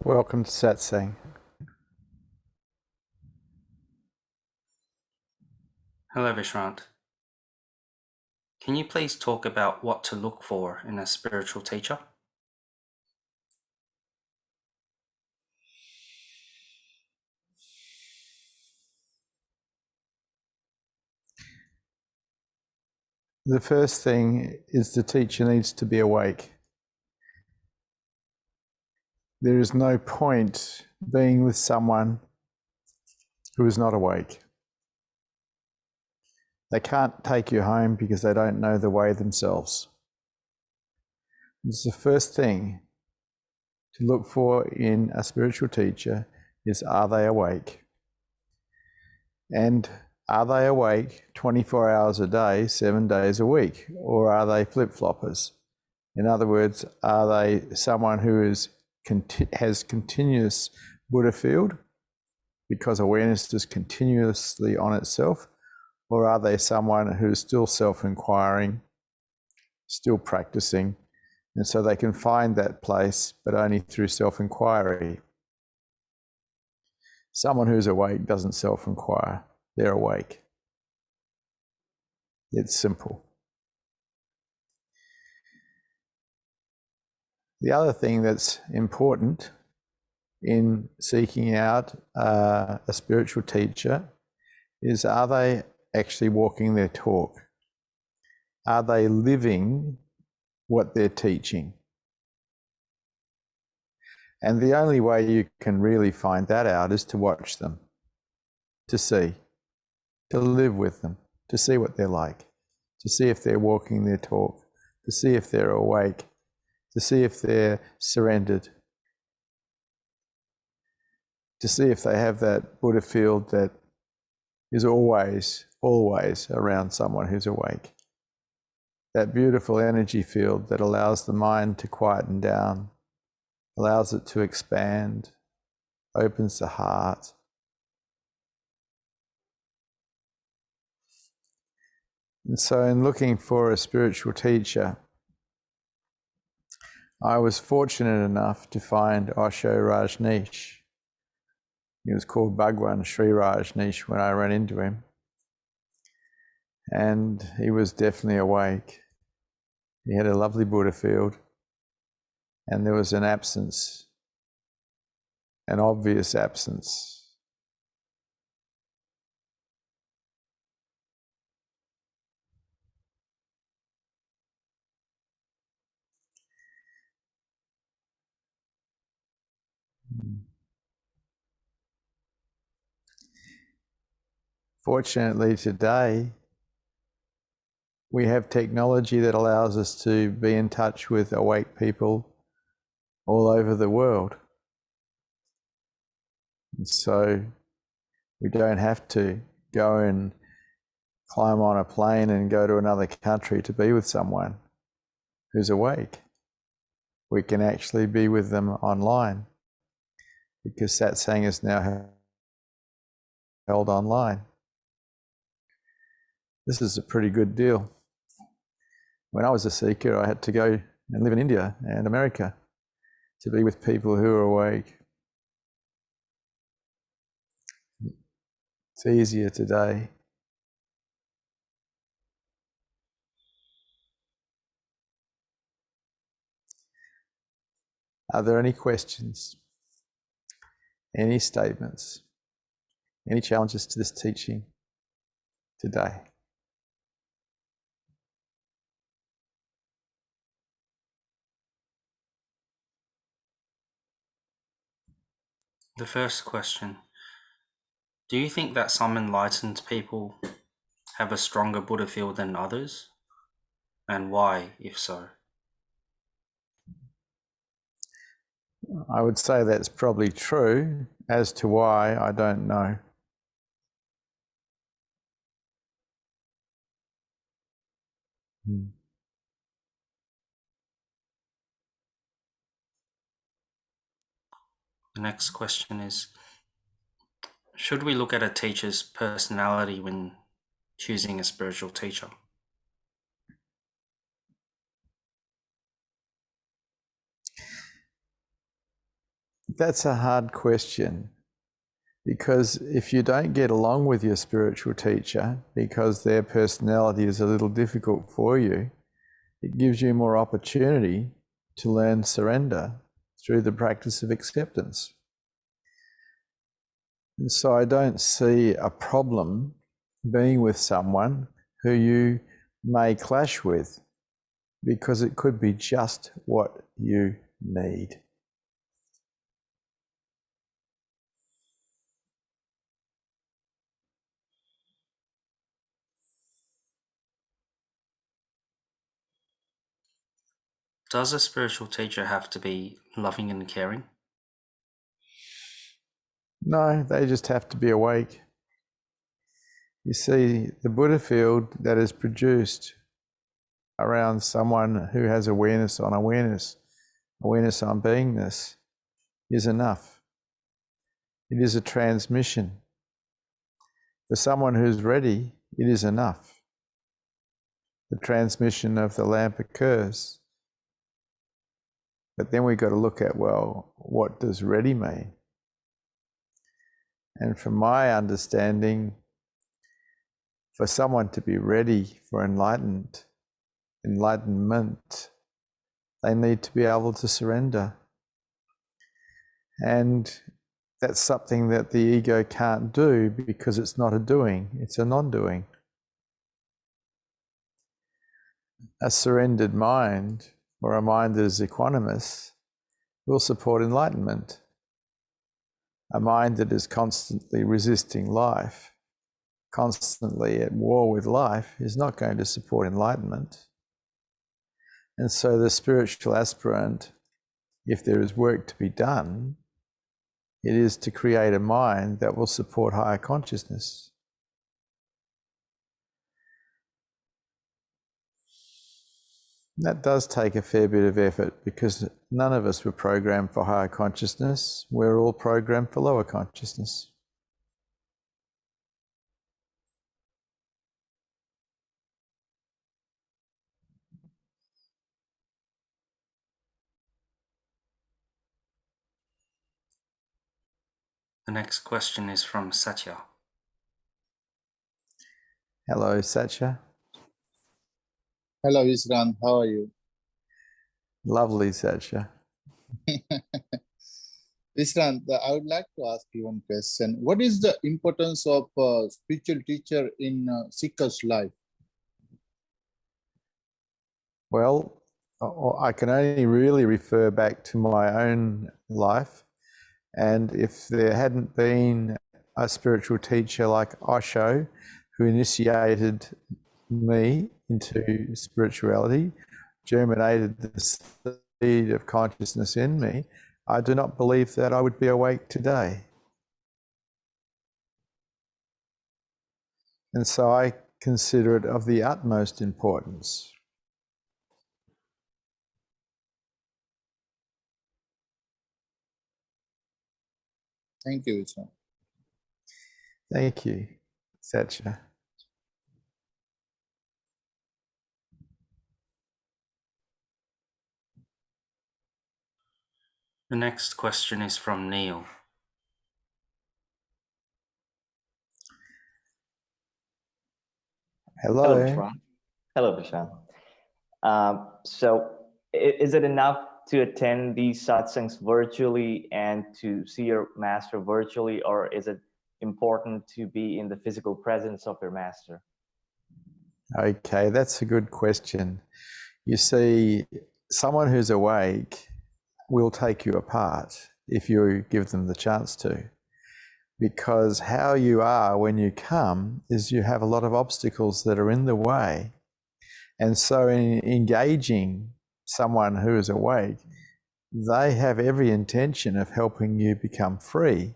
Welcome to Satsang. Hello, Vishrant. Can you please talk about what to look for in a spiritual teacher? The first thing is the teacher needs to be awake. There is no point being with someone who is not awake. They can't take you home because they don't know the way themselves. It's the first thing to look for in a spiritual teacher is, are they awake? And are they awake 24 hours a day, 7 days a week? Or are they flip-floppers? In other words, are they someone who has continuous Buddha field because awareness is continuously on itself? Or are they someone who's still self-inquiring, still practicing, and so they can find that place, but only through self-inquiry? Someone who's awake doesn't self-inquire. They're awake. It's simple. The other thing that's important in seeking out a spiritual teacher is, are they actually walking their talk? Are they living what they're teaching? And the only way you can really find that out is to watch them, to see, to live with them, to see what they're like, to see if they're walking their talk, to see if they're awake, to see if they're surrendered, to see if they have that Buddha field that is always around someone who's awake. That beautiful energy field that allows the mind to quieten down, allows it to expand, opens the heart. And so in looking for a spiritual teacher, I was fortunate enough to find Osho Rajneesh. He was called Bhagwan Sri Rajneesh when I ran into him. And he was definitely awake. He had a lovely Buddha field, and there was an absence, an obvious absence. Fortunately, today, we have technology that allows us to be in touch with awake people all over the world. And so we don't have to go and climb on a plane and go to another country to be with someone who's awake. We can actually be with them online because Satsang is now held online. This is a pretty good deal. When I was a seeker, I had to go and live in India and America to be with people who are awake. It's easier today. Are there any questions? Any statements? Any challenges to this teaching today? The first question: do you think that some enlightened people have a stronger Buddha field than others? And why, if so? I would say that's probably true. As to why, I don't know. The next question is, should we look at a teacher's personality when choosing a spiritual teacher? That's a hard question, because if you don't get along with your spiritual teacher because their personality is a little difficult for you, it gives you more opportunity to learn surrender through the practice of acceptance. And so I don't see a problem being with someone who you may clash with, because it could be just what you need. Does a spiritual teacher have to be loving and caring? No, they just have to be awake. You see, the Buddha field that is produced around someone who has awareness on awareness, awareness on beingness, is enough. It is a transmission. For someone who's ready, it is enough. The transmission of the lamp occurs. But then we've got to look at, well, what does ready mean? And from my understanding, for someone to be ready for enlightenment, they need to be able to surrender. And that's something that the ego can't do, because it's not a doing, it's a non-doing. A surrendered mind, or a mind that is equanimous, will support enlightenment. A mind that is constantly resisting life, constantly at war with life, is not going to support enlightenment. And so the spiritual aspirant, if there is work to be done, it is to create a mind that will support higher consciousness. That does take a fair bit of effort, because none of us were programmed for higher consciousness. We're all programmed for lower consciousness. The next question is from Satya. Hello, Satya. Hello, Vishrant. How are you? Lovely, Satya. Vishrant, I would like to ask you one question. What is the importance of a spiritual teacher in seeker's life? Well, I can only really refer back to my own life. And if there hadn't been a spiritual teacher like Osho, who initiated me into spirituality, germinated the seed of consciousness in me, I do not believe that I would be awake today. And so I consider it of the utmost importance. Thank you, Vishrant. Thank you, Satya. The next question is from Neil. Hello. Hello, Vishrant. So is it enough to attend these satsangs virtually and to see your master virtually, or is it important to be in the physical presence of your master? Okay, that's a good question. You see, someone who's awake will take you apart if you give them the chance to, because how you are when you come is you have a lot of obstacles that are in the way. And so in engaging someone who is awake, they have every intention of helping you become free,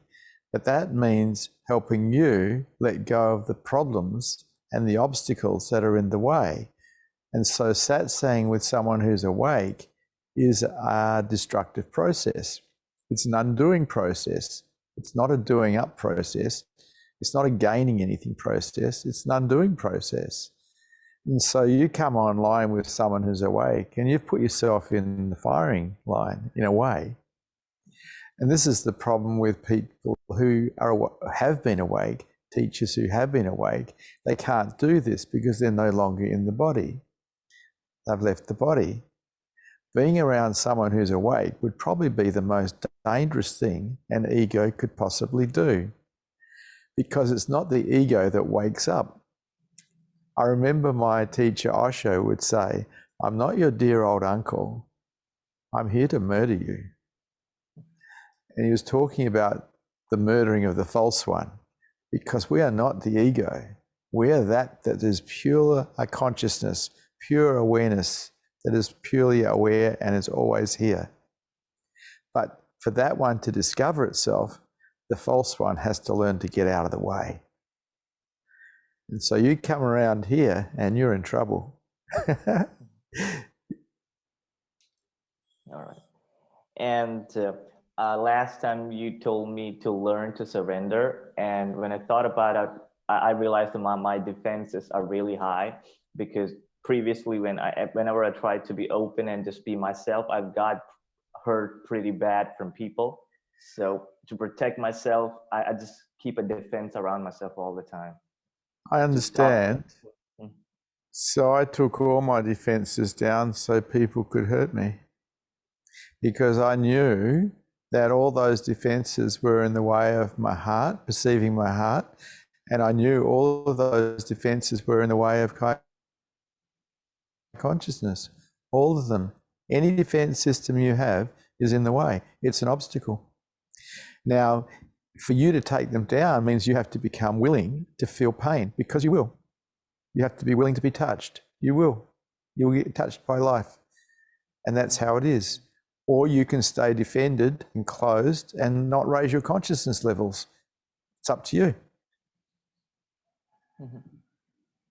but that means helping you let go of the problems and the obstacles that are in the way. And so satsang with someone who's awake is a destructive process. It's an undoing process. It's not a doing up process. It's not a gaining anything process. It's an undoing process. And so you come online with someone who's awake and you've put yourself in the firing line in a way. And this is the problem with people who have been awake, teachers who have been awake. They can't do this because they're no longer in the body. They've left the body. Being around someone who's awake would probably be the most dangerous thing an ego could possibly do, because it's not the ego that wakes up. I remember my teacher Osho would say, "I'm not your dear old uncle. I'm here to murder you." And he was talking about the murdering of the false one, because we are not the ego. We are that is pure consciousness, pure awareness, that is purely aware and is always here. But for that one to discover itself, the false one has to learn to get out of the way. And so you come around here and you're in trouble. All right. And last time you told me to learn to surrender. And when I thought about it, I realized that my defenses are really high, because previously whenever I tried to be open and just be myself, I've got hurt pretty bad from people. So to protect myself, I just keep a defense around myself all the time. I understand. So I took all my defenses down so people could hurt me, because I knew that all those defenses were in the way of my heart, perceiving my heart, and I knew all of those defenses were in the way of consciousness. All of them. Any defense system you have is in the way. It's an obstacle. Now, for you to take them down means you have to become willing to feel pain, because you will. You have to be willing to be touched. You will. You'll get touched by life. And that's how it is. Or you can stay defended and closed and not raise your consciousness levels. It's up to you.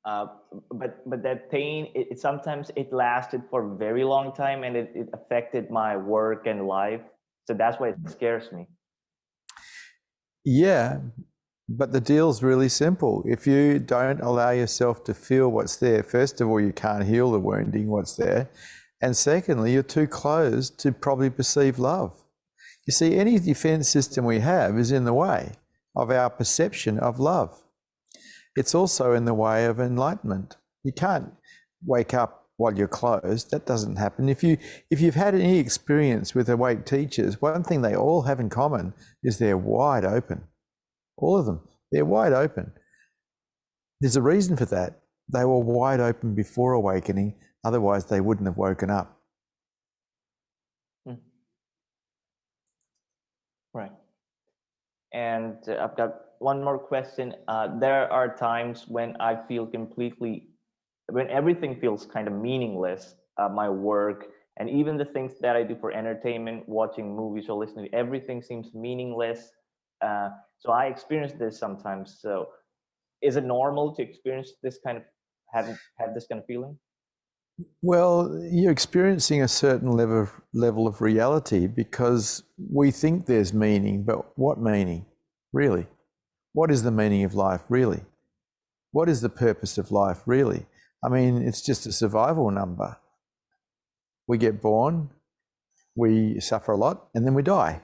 But that pain, sometimes it lasted for a very long time, and it affected my work and life. So that's why it scares me. Yeah, but the deal's really simple. If you don't allow yourself to feel what's there, first of all, you can't heal the wounding, what's there. And secondly, you're too closed to probably perceive love. You see, any defense system we have is in the way of our perception of love. It's also in the way of enlightenment. You can't wake up while you're closed. That doesn't happen. If you've had any experience with awake teachers, one thing they all have in common is they're wide open. All of them. They're wide open. There's a reason for that. They were wide open before awakening, otherwise they wouldn't have woken up. Right. And I've got one more question. There are times when I feel when everything feels kind of meaningless, my work, and even the things that I do for entertainment, watching movies or listening, everything seems meaningless. So I experience this sometimes. So is it normal to experience this kind of, have this kind of feeling? Well, you're experiencing a certain level of reality, because we think there's meaning, but what meaning, really? What is the meaning of life, really? What is the purpose of life, really? I mean, it's just a survival number. We get born, we suffer a lot, and then we die.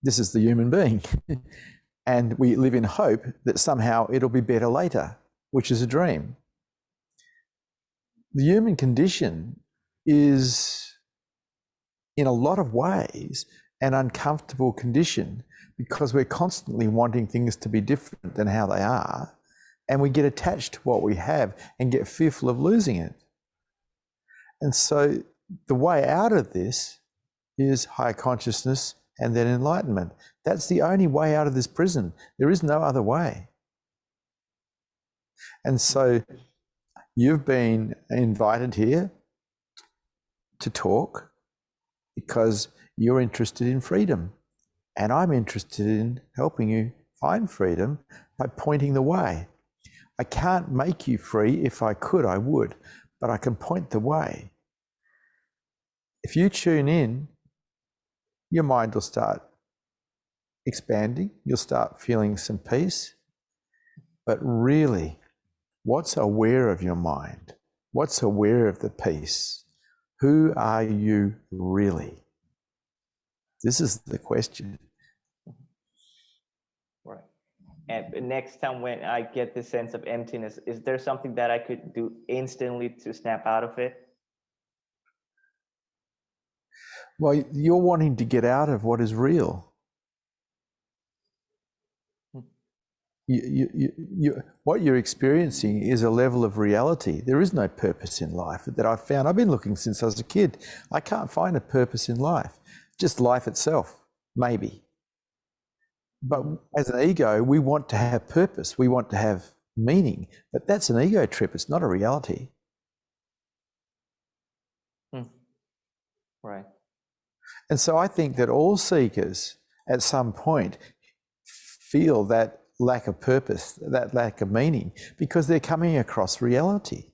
This is the human being. And we live in hope that somehow it'll be better later, which is a dream. The human condition is, in a lot of ways, an uncomfortable condition, because we're constantly wanting things to be different than how they are, and we get attached to what we have and get fearful of losing it. And so the way out of this is higher consciousness and then enlightenment. That's the only way out of this prison. There is no other way. And so you've been invited here to talk because you're interested in freedom. And I'm interested in helping you find freedom by pointing the way. I can't make you free. If I could, I would, but I can point the way. If you tune in, your mind will start expanding. You'll start feeling some peace. But really, what's aware of your mind? What's aware of the peace? Who are you really? This is the question. Right. And next time when I get this sense of emptiness, is there something that I could do instantly to snap out of it? Well, you're wanting to get out of what is real. What you're experiencing is a level of reality. There is no purpose in life that I've found. I've been looking since I was a kid. I can't find a purpose in life, just life itself, maybe. But as an ego, we want to have purpose. We want to have meaning, but that's an ego trip. It's not a reality. Right. And so I think that all seekers at some point feel that lack of purpose, that lack of meaning, because they're coming across reality.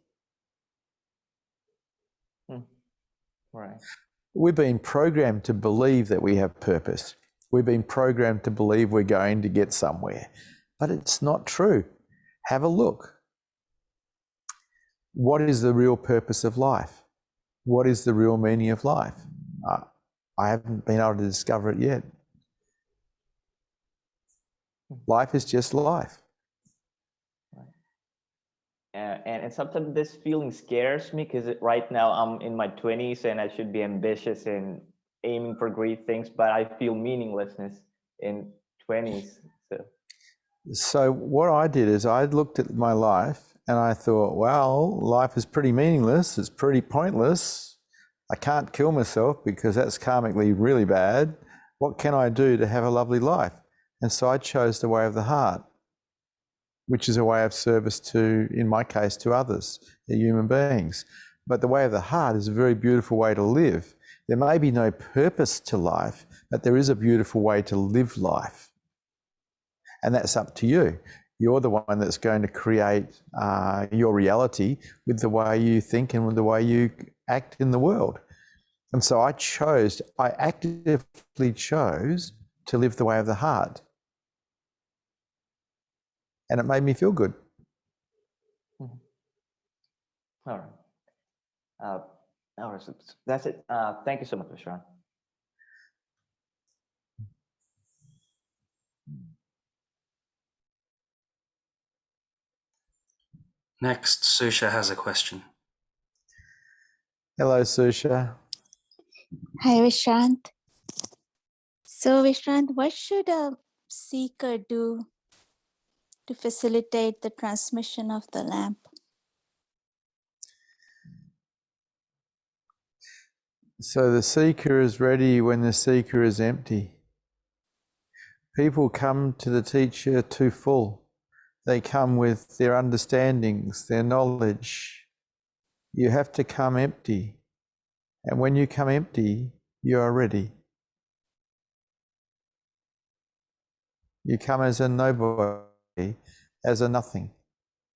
Right. We've been programmed to believe that we have purpose. We've been programmed to believe we're going to get somewhere, but it's not true. Have a look. What is the real purpose of life? What is the real meaning of life? I haven't been able to discover it yet. Life is just life. And sometimes this feeling scares me because right now I'm in my 20s and I should be ambitious and aiming for great things, but I feel meaninglessness in 20s. So what I did is I looked at my life and I thought, well, life is pretty meaningless. It's pretty pointless. I can't kill myself because that's karmically really bad. What can I do to have a lovely life? And so I chose the way of the heart, which is a way of service to, in my case, to others, the human beings. But the way of the heart is a very beautiful way to live. There may be no purpose to life, but there is a beautiful way to live life. And that's up to you. You're the one that's going to create your reality with the way you think and with the way you act in the world. And so I actively chose to live the way of the heart. And it made me feel good. All right. All right. So that's it. Thank you so much, Vishrant. Next, Susha has a question. Hello, Susha. Hi, Vishrant. So, Vishrant, what should a seeker do to facilitate the transmission of the lamp? So the seeker is ready when the seeker is empty. People come to the teacher too full. They come with their understandings, their knowledge. You have to come empty. And when you come empty, you are ready. You come as a nobody, as a nothing.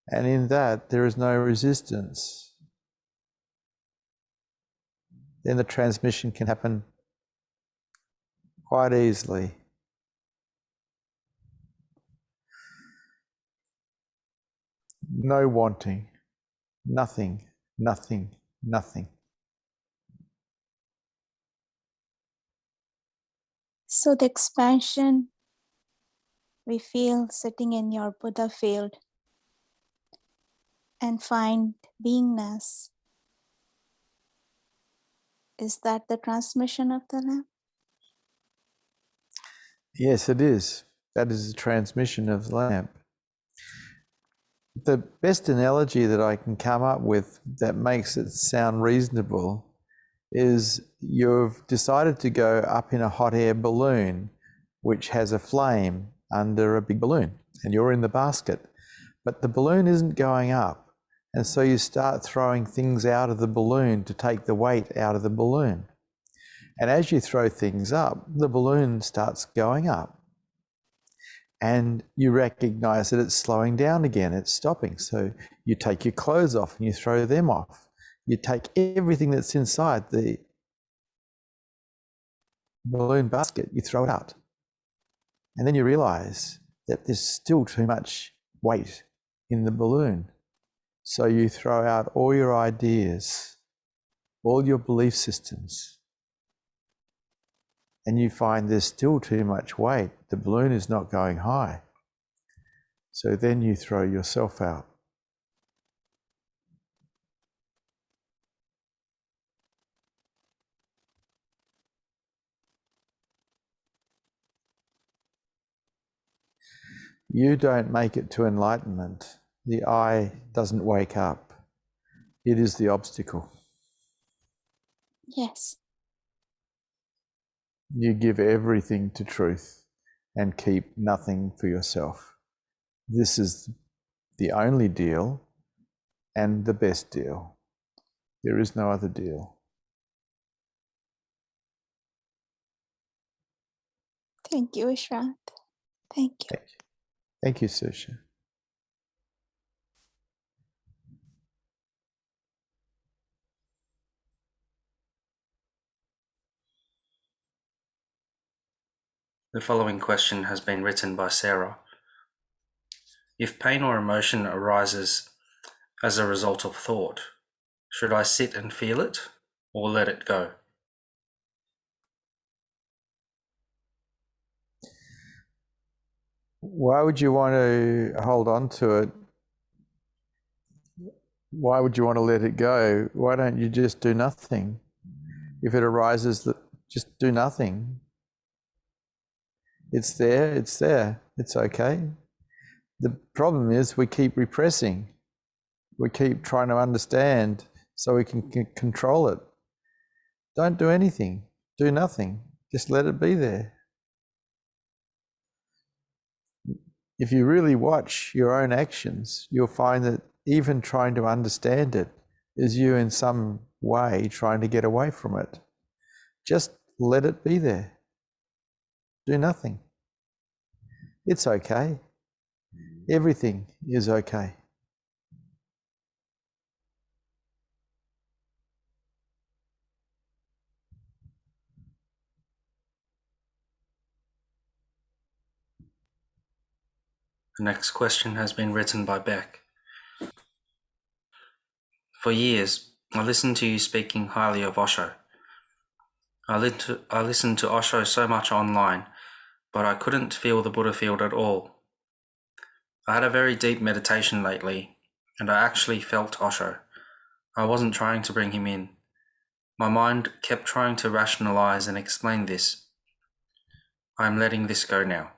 And in that, there is no resistance. Then the transmission can happen quite easily. No wanting, nothing, nothing, nothing. So, the expansion we feel sitting in your Buddha field and find beingness, is that the transmission of the lamp? Yes, it is. That is the transmission of the lamp. The best analogy that I can come up with that makes it sound reasonable is you've decided to go up in a hot air balloon which has a flame under a big balloon, and you're in the basket, but the balloon isn't going up, and so you start throwing things out of the balloon to take the weight out of the balloon. And as you throw things up, the balloon starts going up. And you recognize that it's slowing down again, it's stopping. So you take your clothes off and you throw them off. You take everything that's inside the balloon basket, you throw it out. And then you realize that there's still too much weight in the balloon. So you throw out all your ideas, all your belief systems. and you find there's still too much weight, the balloon is not going high. So then you throw yourself out. You don't make it to enlightenment. The I doesn't wake up. It is the obstacle. Yes. You give everything to truth and keep nothing for yourself. This is the only deal and the best deal. There is no other deal. Thank you, Vishrant. Thank you. Thank you, Susha. The following question has been written by Sarah. If pain or emotion arises as a result of thought, should I sit and feel it or let it go? Why would you want to hold on to it? Why would you want to let it go? Why don't you just do nothing? If it arises, just do nothing. It's there, it's there, it's okay. The problem is we keep repressing. We keep trying to understand so we can control it. Don't do anything, do nothing, just let it be there. If you really watch your own actions, you'll find that even trying to understand it is you in some way trying to get away from it. Just let it be there. Do nothing. It's okay. Everything is okay. The next question has been written by Beck. For years, I listened to you speaking highly of Osho. I listened to Osho so much online, but I couldn't feel the Buddha field at all. I had a very deep meditation lately, and I actually felt Osho. I wasn't trying to bring him in. My mind kept trying to rationalize and explain this. I am letting this go now.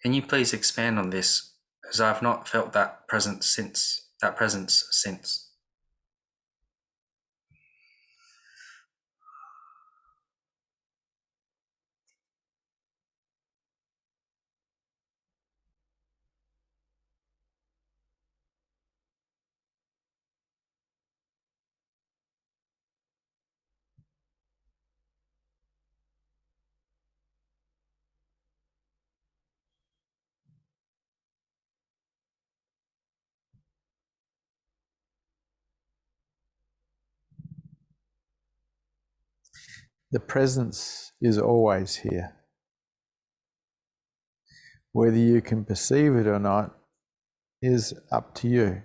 Can you please expand on this, as I have not felt that presence since. The presence is always here. Whether you can perceive it or not is up to you.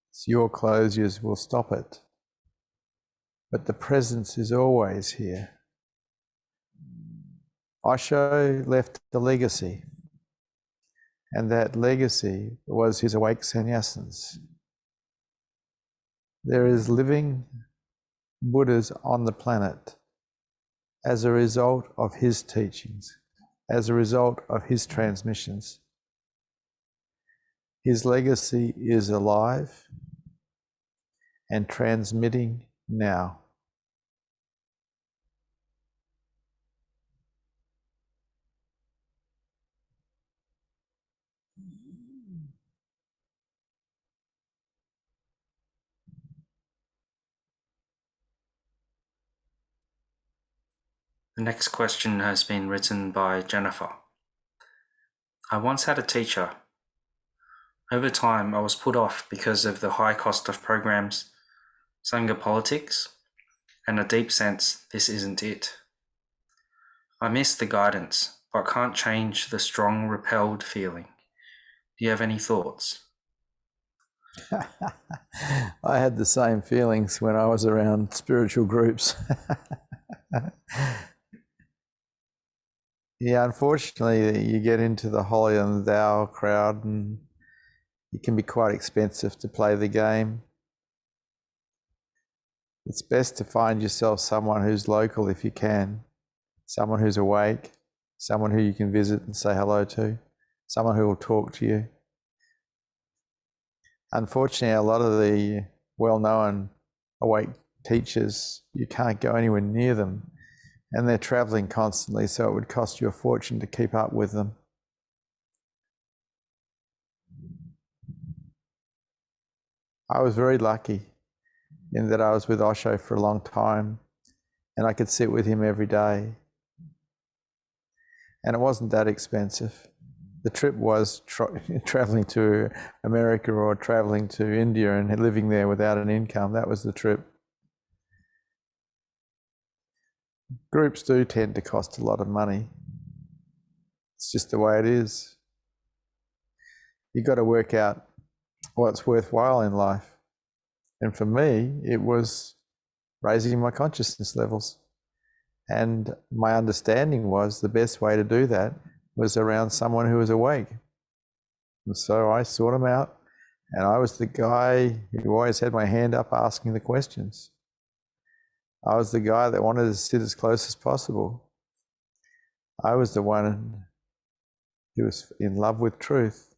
It's your closures will stop it. But the presence is always here. Osho left a legacy, and that legacy was his awake sannyasins. There is living Buddhas on the planet as a result of his teachings, as a result of his transmissions. His legacy is alive and transmitting now. The next question has been written by Jennifer. I once had a teacher. Over time, I was put off because of the high cost of programs, Sangha politics, and a deep sense this isn't it. I miss the guidance, but can't change the strong repelled feeling. Do you have any thoughts? I had the same feelings when I was around spiritual groups. Yeah, unfortunately, you get into the holier than thou crowd and it can be quite expensive to play the game. It's best to find yourself someone who's local if you can, someone who's awake, someone who you can visit and say hello to, someone who will talk to you. Unfortunately, a lot of the well-known awake teachers, you can't go anywhere near them, and they're traveling constantly, so it would cost you a fortune to keep up with them. I was very lucky in that I was with Osho for a long time and I could sit with him every day. And it wasn't that expensive. The trip was traveling to America or traveling to India and living there without an income. That was the trip. Groups do tend to cost a lot of money. It's just the way it is. You've got to work out what's worthwhile in life. And for me, it was raising my consciousness levels. And my understanding was the best way to do that was around someone who was awake. And so I sought him out, and I was the guy who always had my hand up asking the questions. I was the guy that wanted to sit as close as possible. I was the one who was in love with truth.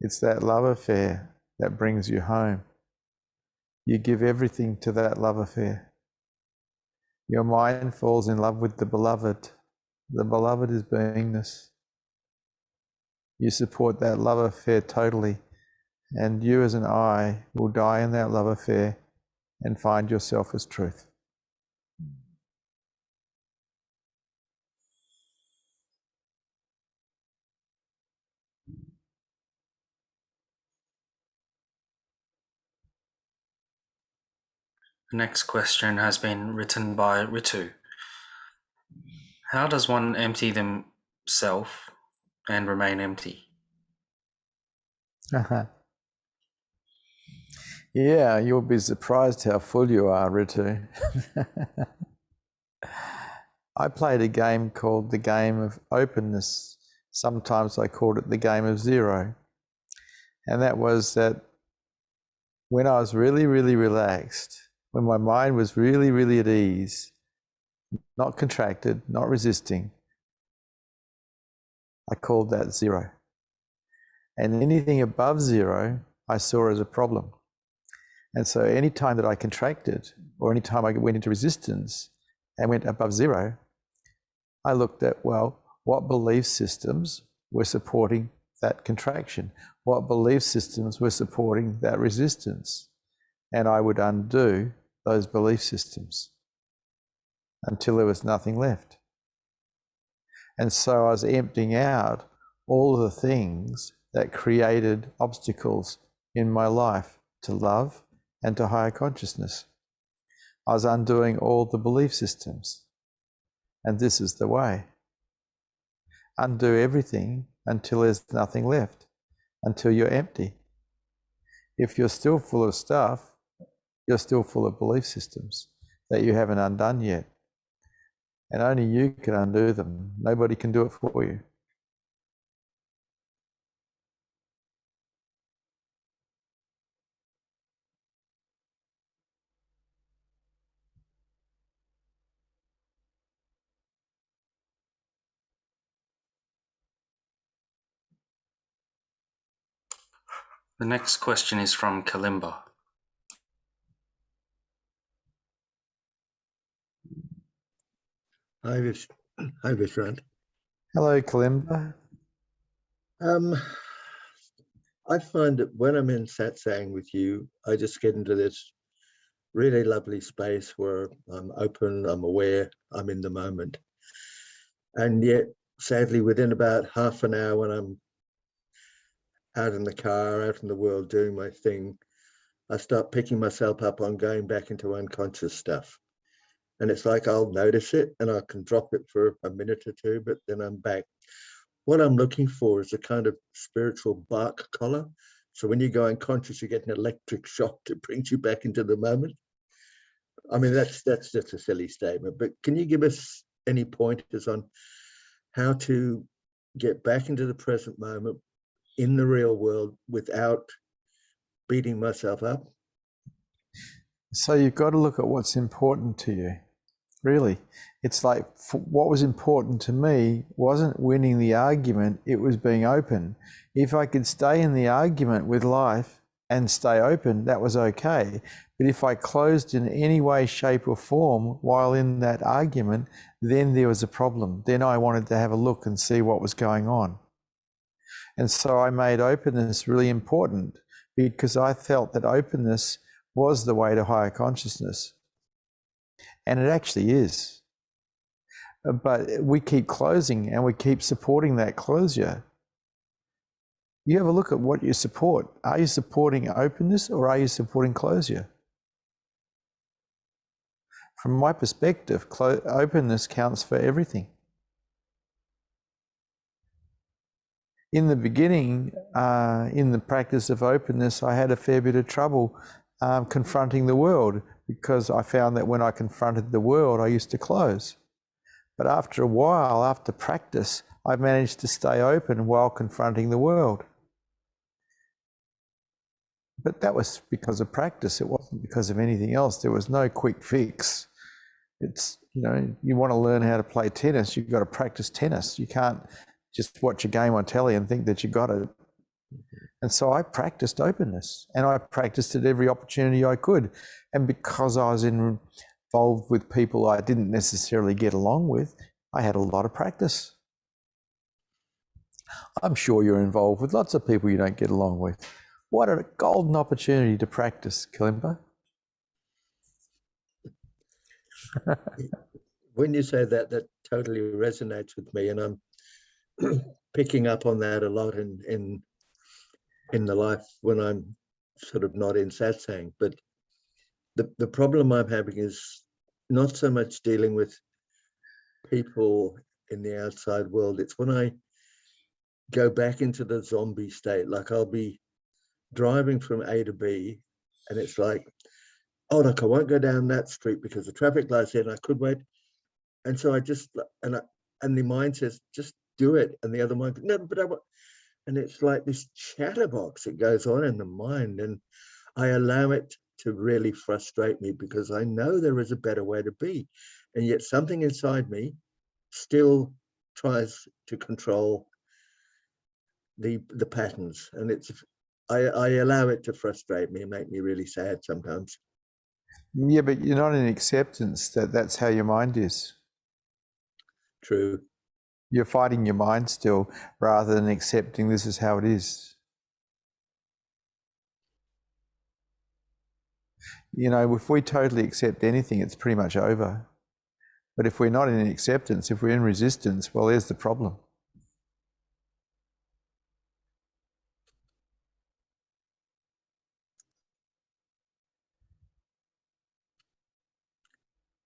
It's that love affair that brings you home. You give everything to that love affair. Your mind falls in love with the beloved. The beloved is beingness. You support that love affair totally, and you as an I will die in that love affair and find yourself as truth. The next question has been written by Ritu. How does one empty themselves and remain empty? Yeah, you'll be surprised how full you are, Ritu. I played a game called the Game of Openness. Sometimes I called it the Game of Zero. And that was that when I was really, really relaxed, when my mind was really, really at ease, not contracted, not resisting, I called that zero. And anything above zero, I saw as a problem. And so any time that I contracted or any time I went into resistance and went above zero, I looked at, well, what belief systems were supporting that contraction? What belief systems were supporting that resistance? And I would undo those belief systems until there was nothing left. And so I was emptying out all of the things that created obstacles in my life to love and to higher consciousness. I was undoing all the belief systems. And this is the way. Undo everything until there's nothing left, until you're empty. If you're still full of stuff, you're still full of belief systems that you haven't undone yet. And only you can undo them. Nobody can do it for you. The next question is from Kalimba. Hi, Vishrant. Hello, Kalimba. I find that when I'm in Satsang with you, I just get into this really lovely space where I'm open, I'm aware, I'm in the moment. And yet, sadly, within about half an hour when I'm out in the car, out in the world doing my thing, I start picking myself up on going back into unconscious stuff. And it's like I'll notice it and I can drop it for a minute or two, but then I'm back. What I'm looking for is a kind of spiritual bark collar. So when you go unconscious, you get an electric shock that brings you back into the moment. I mean, that's just a silly statement, but can you give us any pointers on how to get back into the present moment in the real world without beating myself up? So you've got to look at what's important to you. Really, it's like what was important to me wasn't winning the argument, it was being open. If I could stay in the argument with life and stay open, that was okay. But if I closed in any way, shape or form while in that argument, then there was a problem. Then I wanted to have a look and see what was going on. And so I made openness really important because I felt that openness was the way to higher consciousness. And it actually is. But we keep closing and we keep supporting that closure. You have a look at what you support. Are you supporting openness or are you supporting closure? From my perspective, openness counts for everything. In the beginning, in the practice of openness, I had a fair bit of trouble confronting the world because I found that when I confronted the world, I used to close. But after a while, after practice, I managed to stay open while confronting the world. But that was because of practice. It wasn't because of anything else. There was no quick fix. It's, you want to learn how to play tennis, you've got to practice tennis. You can't just watch a game on telly and think that you got it. And so I practiced openness and I practiced it every opportunity I could. And because I was involved with people I didn't necessarily get along with, I had a lot of practice. I'm sure you're involved with lots of people you don't get along with. What a golden opportunity to practice, Kalimba. When you say that, that totally resonates with me, and I'm picking up on that a lot in the life when I'm sort of not in satsang. But the problem I'm having is not so much dealing with people in the outside world. It's when I go back into the zombie state, like I'll be driving from A to B and it's like, oh, look, I won't go down that street because the traffic light's there and I could wait. And so I just, and the mind says, just do it. And the other mind, no, but I won't. And it's like this chatterbox that goes on in the mind. And I allow it to really frustrate me because I know there is a better way to be. And yet something inside me still tries to control the patterns. And I allow it to frustrate me and make me really sad sometimes. Yeah, but you're not in acceptance that that's how your mind is. True. You're fighting your mind still rather than accepting this is how it is. If we totally accept anything, it's pretty much over. But if we're not in acceptance, if we're in resistance, well, there's the problem.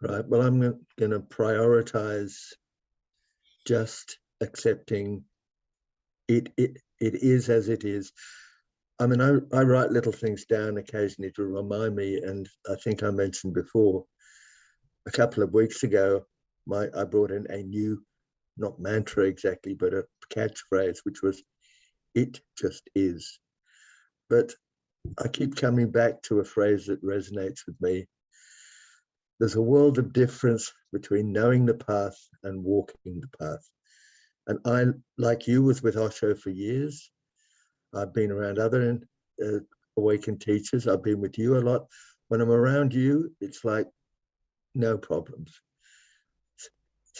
Right. Well, I'm going to prioritize just accepting it is as it is. I mean, I write little things down occasionally to remind me, and I think I mentioned before, a couple of weeks ago, I brought in a new, not mantra exactly, but a catchphrase, which was, it just is. But I keep coming back to a phrase that resonates with me. There's a world of difference between knowing the path and walking the path. And I, like you, was with Osho for years. I've been around other awakened teachers. I've been with you a lot. When I'm around you, it's like no problems.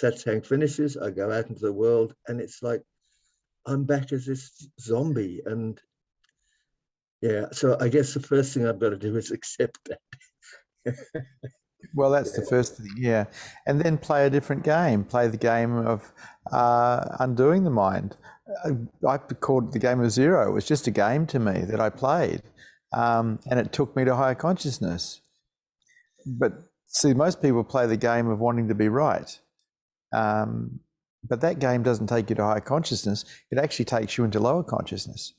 Satsang finishes, I go out into the world, and it's like I'm back as this zombie. And yeah, so I guess the first thing I've got to do is accept that. Well, that's the first thing, yeah. And then play a different game. Play the game of undoing the mind. I called it the game of zero. It was just a game to me that I played. And it took me to higher consciousness. But see, most people play the game of wanting to be right. But that game doesn't take you to higher consciousness. It actually takes you into lower consciousness.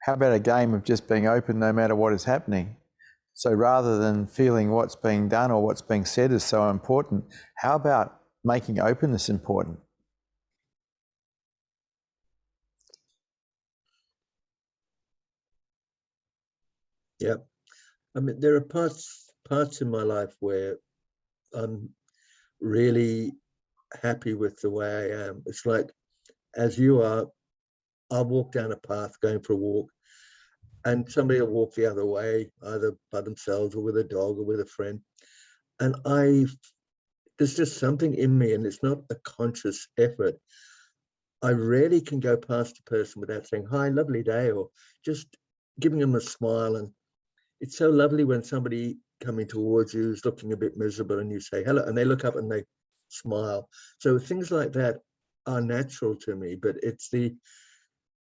How about a game of just being open no matter what is happening? So rather than feeling what's being done or what's being said is so important, how about making openness important? Yeah. I mean, there are parts in my life where I'm really happy with the way I am. It's like, as you are, I'll walk down a path going for a walk, and somebody will walk the other way, either by themselves or with a dog or with a friend. And there's just something in me, and it's not a conscious effort. I rarely can go past a person without saying, "Hi, lovely day," or just giving them a smile. And it's so lovely when somebody coming towards you is looking a bit miserable and you say hello, and they look up and they smile. So things like that are natural to me, but it's the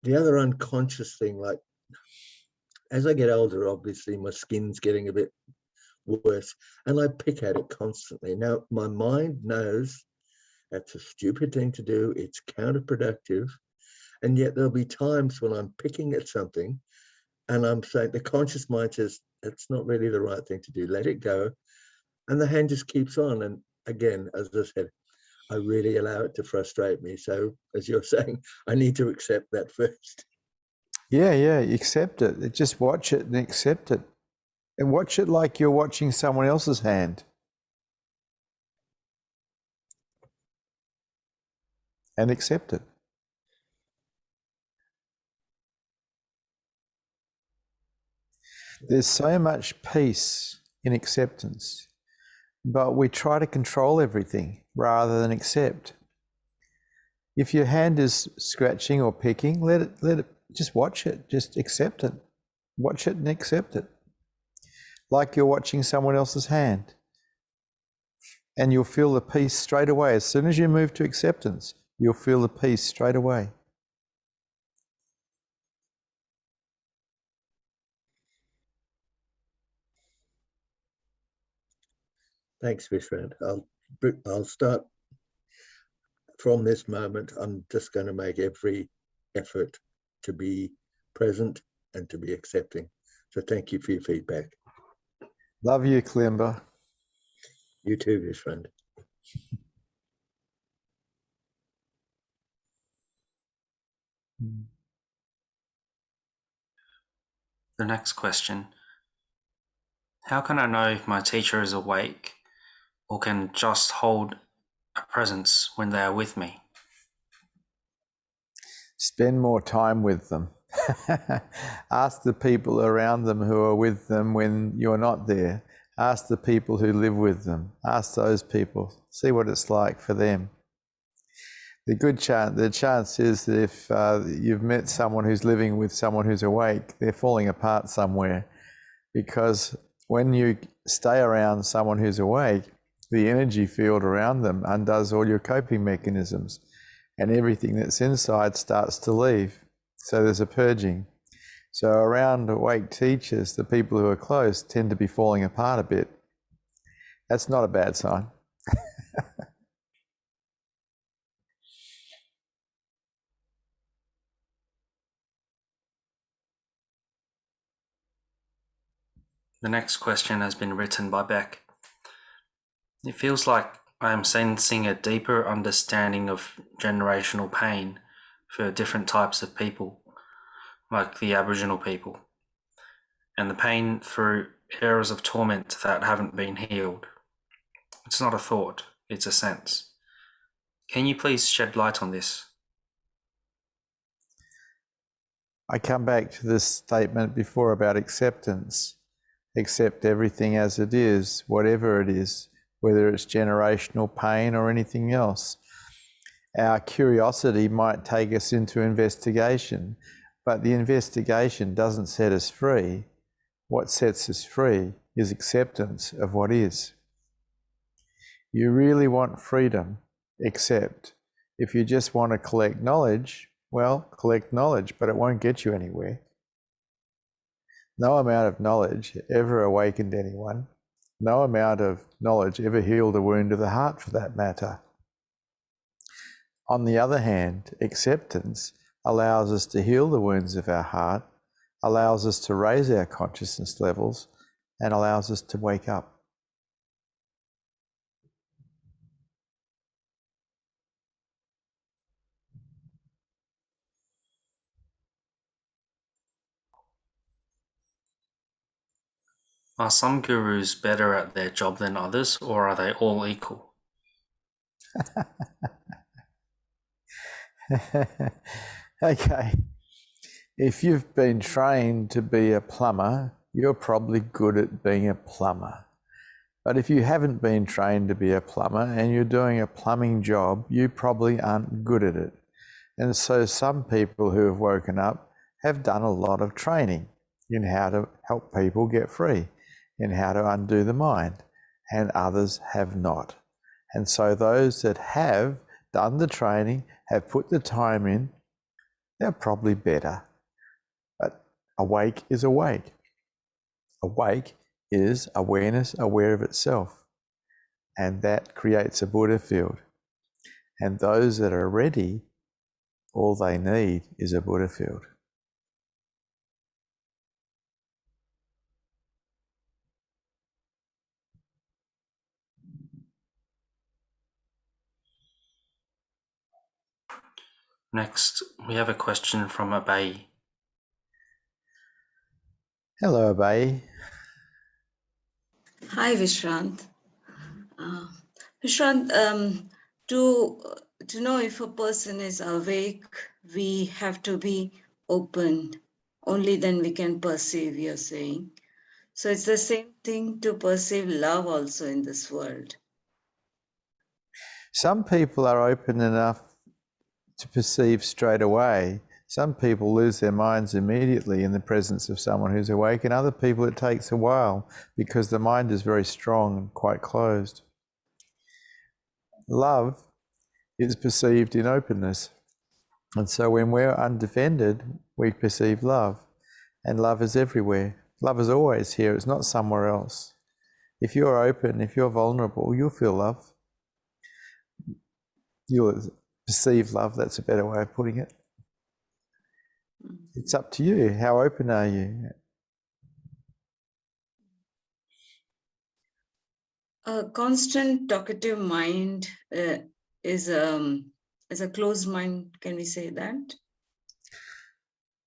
other unconscious thing. Like, as I get older, obviously my skin's getting a bit worse, and I pick at it constantly. Now my mind knows that's a stupid thing to do, it's counterproductive, and yet there'll be times when I'm picking at something and I'm saying, the conscious mind says, that's not really the right thing to do, let it go. And the hand just keeps on. And again, as I said, I really allow it to frustrate me. So as you're saying, I need to accept that first. Yeah, accept it. Just watch it and accept it. And watch it like you're watching someone else's hand. And accept it. There's so much peace in acceptance, but we try to control everything rather than accept. If your hand is scratching or picking, let it, just watch it, just accept it. Watch it and accept it. Like you're watching someone else's hand. And you'll feel the peace straight away. As soon as you move to acceptance, you'll feel the peace straight away. Thanks, Vishrant. I'll start from this moment. I'm just going to make every effort to be present and to be accepting. So thank you for your feedback. Love you, Kalimba. You too, Vishrant. The next question. How can I know if my teacher is awake or can just hold a presence when they are with me? Spend more time with them. Ask the people around them who are with them when you're not there. Ask the people who live with them. Ask those people. See what it's like for them. The chance is that if you've met someone who's living with someone who's awake, they're falling apart somewhere, because when you stay around someone who's awake, the energy field around them undoes all your coping mechanisms, and everything that's inside starts to leave. So there's a purging. So around awake teachers, the people who are close tend to be falling apart a bit. That's not a bad sign. The next question has been written by Beck. It feels like I am sensing a deeper understanding of generational pain for different types of people, like the Aboriginal people, and the pain through eras of torment that haven't been healed. It's not a thought, it's a sense. Can you please shed light on this? I come back to this statement before about acceptance. Accept everything as it is, whatever it is, whether it's generational pain or anything else. Our curiosity might take us into investigation, but the investigation doesn't set us free. What sets us free is acceptance of what is. You really want freedom, accept. If you just want to collect knowledge, well, collect knowledge, but it won't get you anywhere. No amount of knowledge ever awakened anyone. No amount of knowledge ever healed a wound of the heart, for that matter. On the other hand, acceptance allows us to heal the wounds of our heart, allows us to raise our consciousness levels, and allows us to wake up. Are some gurus better at their job than others, or are they all equal? Okay. If you've been trained to be a plumber, you're probably good at being a plumber. But if you haven't been trained to be a plumber and you're doing a plumbing job, you probably aren't good at it. And so some people who have woken up have done a lot of training in how to help people get free, in how to undo the mind, and others have not. And so those that have done the training, have put the time in, they're probably better. But awake is awake. Awake is awareness aware of itself. And that creates a Buddha field. And those that are ready, all they need is a Buddha field. Next, we have a question from Abai. Hello, Abai. Hi, Vishrant. Vishrant, to know if a person is awake, we have to be open. Only then we can perceive, you're saying. So it's the same thing to perceive love also in this world. Some people are open enough to perceive straight away. Some people lose their minds immediately in the presence of someone who's awake, and other people it takes a while because the mind is very strong and quite closed. Love is perceived in openness. And so when we're undefended, we perceive love. And love is everywhere. Love is always here. It's not somewhere else. If you're open, if you're vulnerable, you'll feel love. You'll perceive love. That's a better way of putting it. It's up to you. How open are you? A constant talkative mind is a closed mind. Can we say that?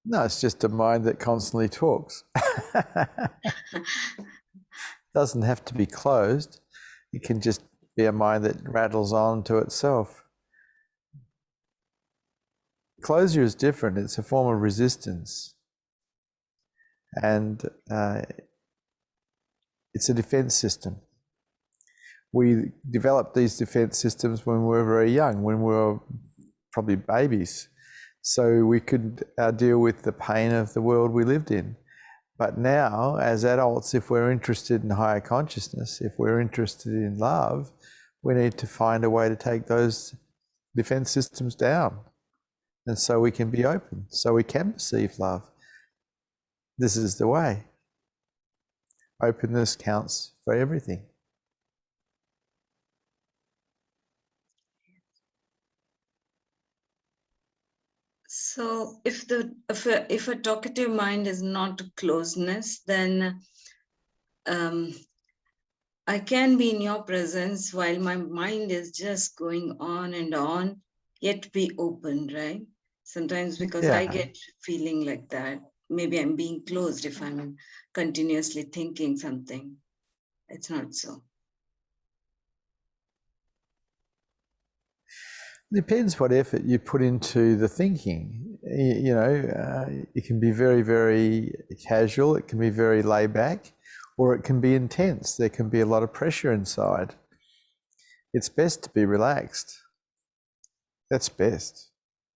No, it's just a mind that constantly talks. Doesn't have to be closed. It can just be a mind that rattles on to itself. Closure is different. It's a form of resistance. And it's a defense system. We developed these defense systems when we were very young, when we were probably babies. So we could deal with the pain of the world we lived in. But now, as adults, if we're interested in higher consciousness, if we're interested in love, we need to find a way to take those defense systems down. And so we can be open, so we can perceive love. This is the way. Openness counts for everything. So if a talkative mind is not closeness, then I can be in your presence while my mind is just going on and on, yet be open, right? Sometimes because I get feeling like that. Maybe I'm being closed if I'm continuously thinking something. It's not so. Depends what effort you put into the thinking. It can be very, very casual. It can be very laid back, or it can be intense. There can be a lot of pressure inside. It's best to be relaxed. That's best.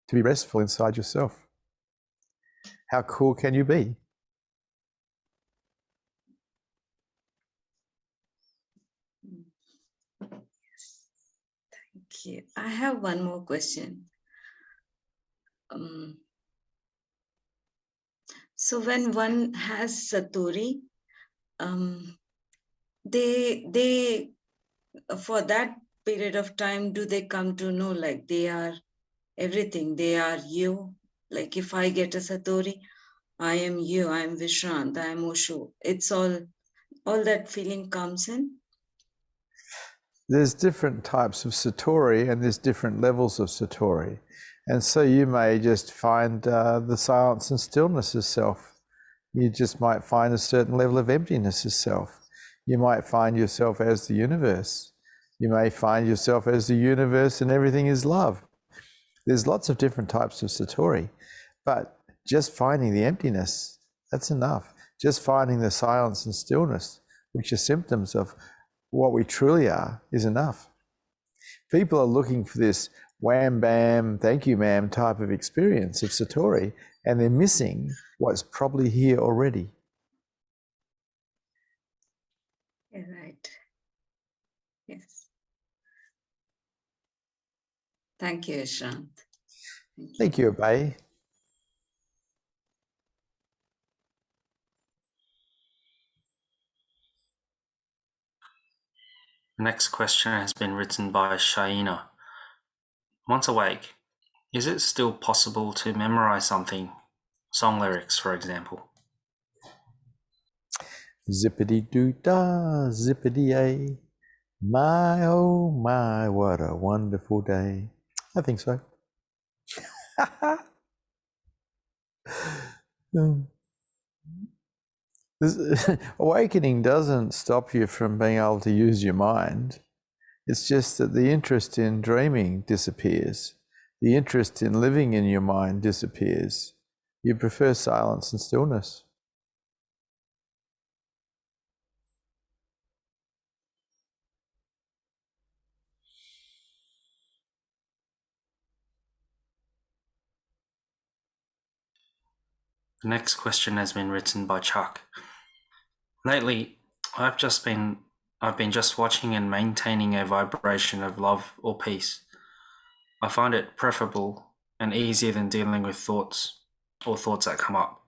To be restful inside yourself. How cool can you be? Thank you. I have one more question. So when one has Satori, they for that period of time, do they come to know like they are everything? They are you. Like if I get a Satori, I am you, I am Vishrant, I am Osho. It's all all that feeling comes in? There's different types of satori and there's different levels of satori. And so you may just find the silence and stillness as self. You just might find a certain level of emptiness as self. You might find yourself as the universe. You may find yourself as the universe and everything is love. There's lots of different types of satori, but just finding the emptiness, that's enough. Just finding the silence and stillness, which are symptoms of what we truly are, is enough. People are looking for this wham bam, thank you ma'am type of experience of satori, and they're missing what's probably here already. Yeah, right. Yes. Thank you, Vishrant. Thank you, Abhay. The next question has been written by Shaina. Once awake, is it still possible to memorize something? Song lyrics, for example. Zippity-doo-dah, zippity-ay. My, oh my, what a wonderful day. I think so. Awakening doesn't stop you from being able to use your mind. It's just that the interest in dreaming disappears. The interest in living in your mind disappears. You prefer silence and stillness. The next question has been written by Chuck. Lately, I've been just watching and maintaining a vibration of love or peace. I find it preferable and easier than dealing with thoughts or thoughts that come up.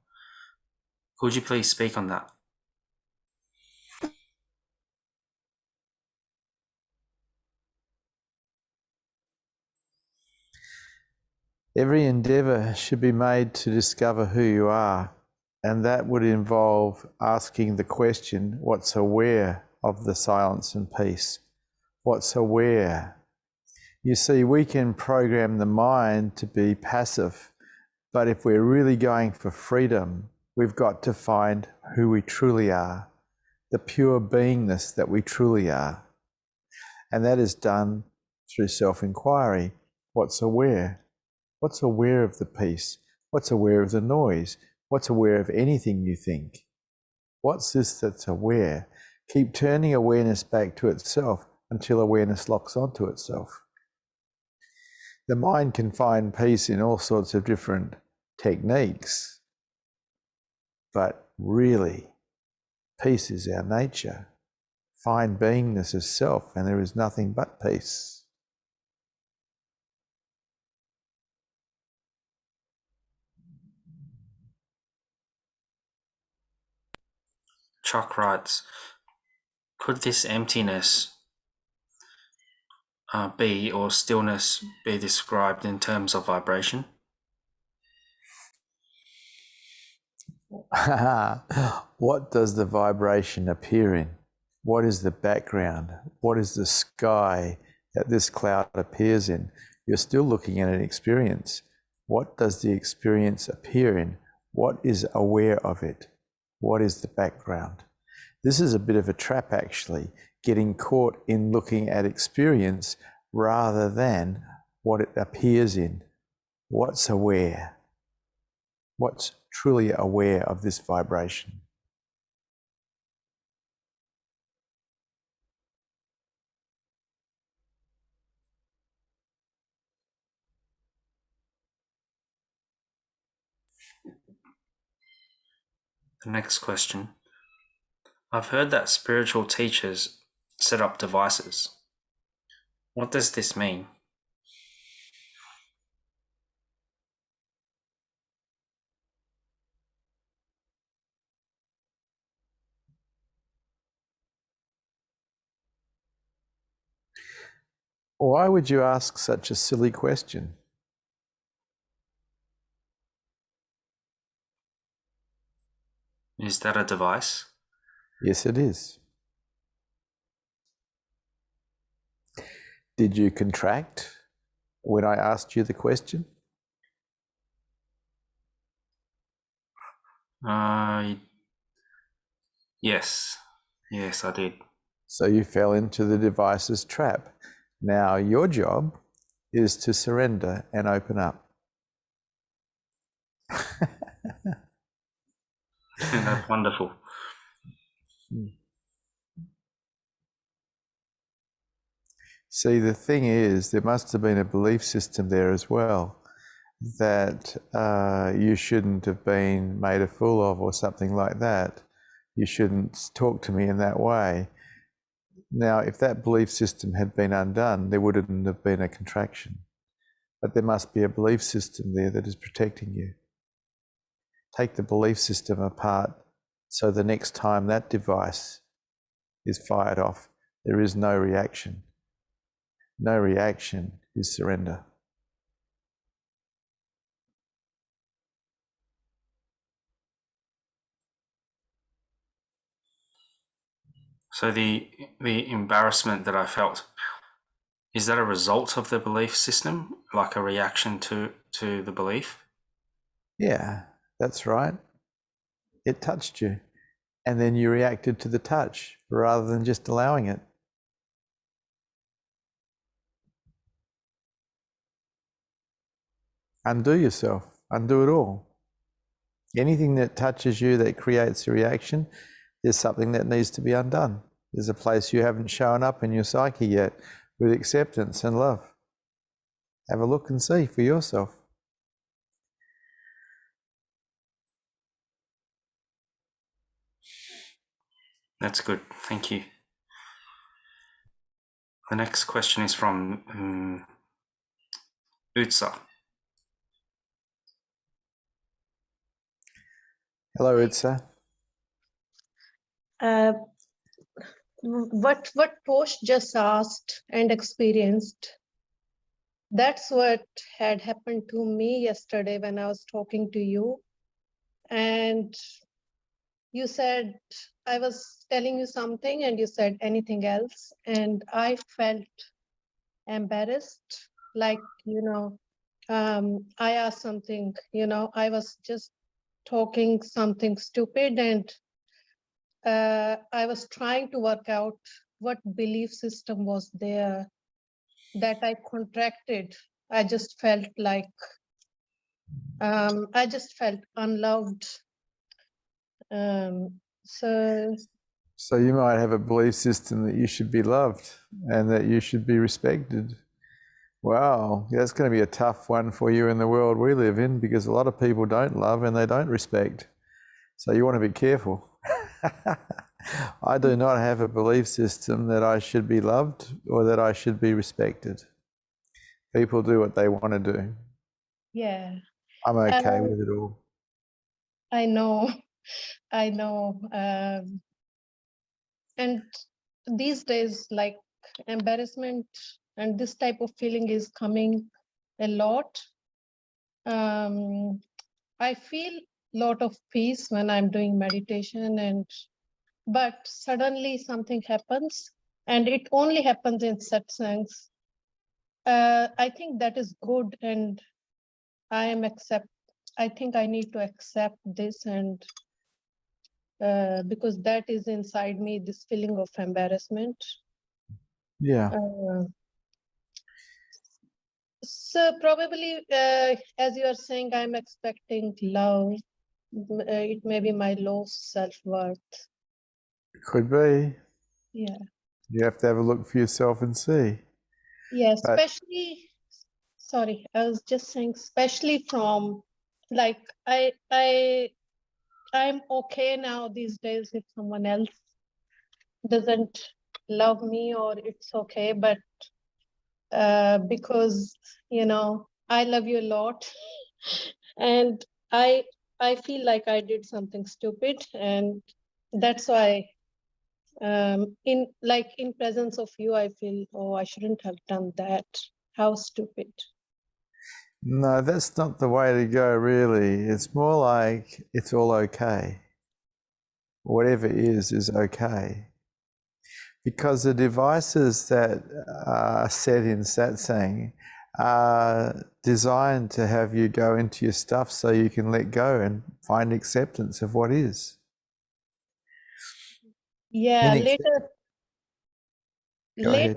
Could you please speak on that? Every endeavour should be made to discover who you are, and that would involve asking the question, what's aware of the silence and peace? What's aware? You see, we can program the mind to be passive, but if we're really going for freedom, we've got to find who we truly are, the pure beingness that we truly are. And that is done through self-inquiry. What's aware? What's aware of the peace? What's aware of the noise? What's aware of anything you think? What's this that's aware? Keep turning awareness back to itself until awareness locks onto itself. The mind can find peace in all sorts of different techniques, but really, peace is our nature. Find beingness as self, and there is nothing but peace. Chuck writes, could this emptiness or stillness be described in terms of vibration? What does the vibration appear in? What is the background? What is the sky that this cloud appears in? You're still looking at an experience. What does the experience appear in? What is aware of it? What is the background? This is a bit of a trap, actually, getting caught in looking at experience rather than what it appears in. What's aware? What's truly aware of this vibration? The next question. I've heard that spiritual teachers set up devices. What does this mean? Why would you ask such a silly question? Is that a device? Yes, it is. Did you contract when I asked you the question? Yes. Yes, I did. So you fell into the device's trap. Now your job is to surrender and open up. That's wonderful. See, the thing is, there must have been a belief system there as well that you shouldn't have been made a fool of or something like that. You shouldn't talk to me in that way. Now, if that belief system had been undone, there wouldn't have been a contraction. But there must be a belief system there that is protecting you. Take the belief system apart so the next time that device is fired off, there is no reaction. No reaction is surrender. So the embarrassment that I felt, is that a result of the belief system, like a reaction to the belief? Yeah, that's right. It touched you. And then you reacted to the touch rather than just allowing it. Undo yourself. Undo it all. Anything that touches you that creates a reaction, there's something that needs to be undone. There's a place you haven't shown up in your psyche yet with acceptance and love. Have a look and see for yourself. That's good. Thank you. The next question is from Utsa. Hello, Itza. What Posh just asked and experienced, that's what had happened to me yesterday when I was talking to you. And you said, I was telling you something and you said anything else. And I felt embarrassed, like, I asked something, I was just talking something stupid, and I was trying to work out what belief system was there that I contracted. I just felt like, I just felt unloved. So you might have a belief system that you should be loved and that you should be respected. Wow, that's going to be a tough one for you in the world we live in, because a lot of people don't love and they don't respect. So you want to be careful. I do not have a belief system that I should be loved or that I should be respected. People do what they want to do. Yeah. I'm okay with it all. I know. And these days, like, embarrassment and this type of feeling is coming a lot. I feel a lot of peace when I'm doing meditation, but suddenly something happens, and it only happens in satsangs. I think that is good, and I think I need to accept this, and because that is inside me, this feeling of embarrassment. Yeah. So probably, as you are saying, I'm expecting love. It may be my low self-worth. Could be. Yeah. You have to have a look for yourself and see. Yeah, But especially, sorry, I was just saying, especially from, like, I'm okay now these days if someone else doesn't love me, or it's okay, but because, I love you a lot, and I feel like I did something stupid, and that's why in presence of you, I feel, oh, I shouldn't have done that. How stupid. no, that's not the way to go, really. It's more like it's all okay. whatever is okay. Because the devices that are set in satsang are designed to have you go into your stuff so you can let go and find acceptance of what is. Yeah, Go ahead.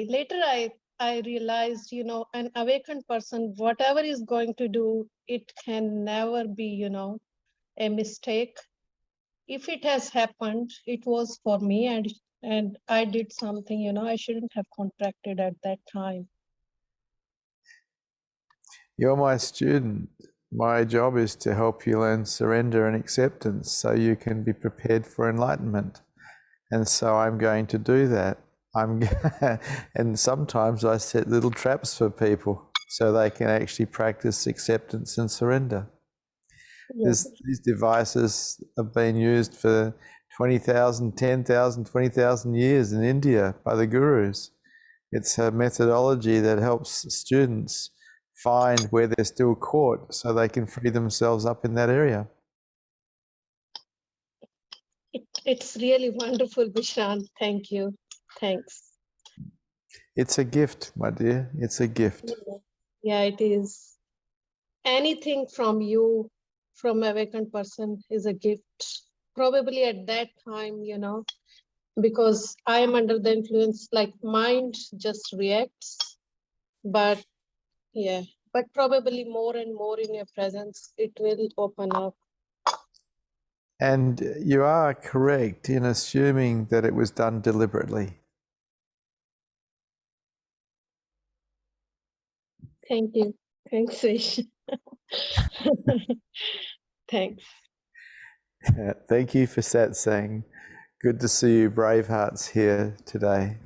later I realized, an awakened person, whatever is going to do, it can never be, a mistake. If it has happened, it was for me, and I did something, I shouldn't have contracted at that time. You're my student. My job is to help you learn surrender and acceptance so you can be prepared for enlightenment. And so I'm going to do that. And sometimes I set little traps for people so they can actually practice acceptance and surrender. Yes. These devices have been used for 20,000, 10,000, 20,000 years in India by the gurus. It's a methodology that helps students find where they're still caught so they can free themselves up in that area. It's really wonderful, Vishrant. Thank you. Thanks. It's a gift, my dear. It's a gift. Yeah, it is. Anything from you, from awakened person, is a gift. Probably at that time, because I am under the influence, like mind just reacts. But yeah, but probably more and more in your presence, it will open up. And you are correct in assuming that it was done deliberately. Thank you. Thanks, Vish. Thanks. Thank you for satsang. Good to see you brave hearts here today.